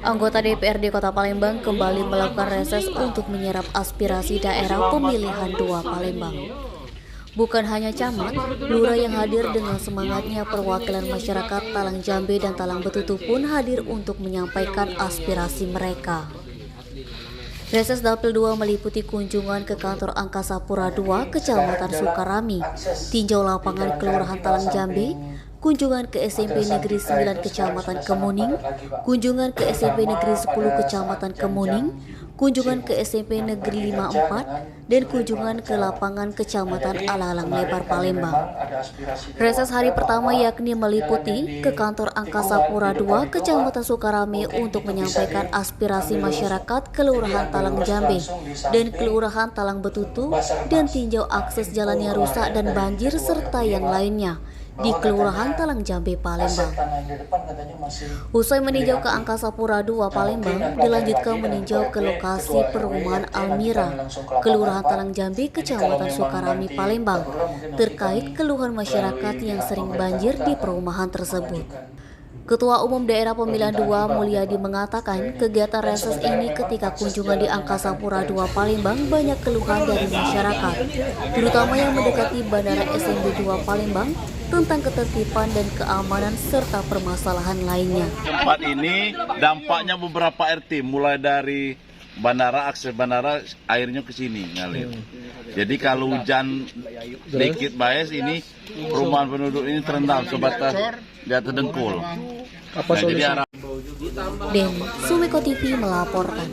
Anggota DPRD Kota Palembang kembali melakukan reses untuk menyerap aspirasi daerah pemilihan 2 Palembang. Bukan hanya camat, lurah yang hadir dengan semangatnya perwakilan masyarakat Talang Jambe dan Talang Betutu pun hadir untuk menyampaikan aspirasi mereka. Reses Dapil 2 meliputi kunjungan ke kantor Angkasa Pura II, Kecamatan Sukarami, tinjau lapangan Kelurahan Talang Jambe, kunjungan ke SMP Negeri 9 Kecamatan Kemuning, kunjungan ke SMP Negeri 10 Kecamatan Kemuning, kunjungan ke SMP Negeri 54, dan kunjungan ke lapangan Kecamatan Alalang Lebar Palembang. Reses hari pertama yakni meliputi ke kantor Angkasa Pura II, Kecamatan Sukarame untuk menyampaikan aspirasi masyarakat Kelurahan Talang Jambe dan Kelurahan Talang Betutu dan tinjau akses jalan yang rusak dan banjir serta yang lainnya di Kelurahan Talang Jambe Palembang. Usai meninjau ke Angkasa Pura II Palembang, dilanjutkan meninjau ke lokasi perumahan Almira, Kelurahan Talang Jambe, Kecamatan Sukarami Palembang, terkait keluhan masyarakat yang sering banjir di perumahan tersebut. Ketua Umum Daerah Pemilihan 2 Mulyadi mengatakan kegiatan reses ini ketika kunjungan di Angkasa Pura II Palembang banyak keluhan dari masyarakat, terutama yang mendekati Bandara SMB 2 Palembang tentang ketertiban dan keamanan serta permasalahan lainnya. Tempat ini dampaknya beberapa RT, mulai dari bandara, akses bandara, airnya ke sini ngalir. Jadi kalau hujan dikit bias ini perumahan penduduk ini terendam sebatas di atas dengkul. Apa solusi? Deni Sumeko TV melaporkan.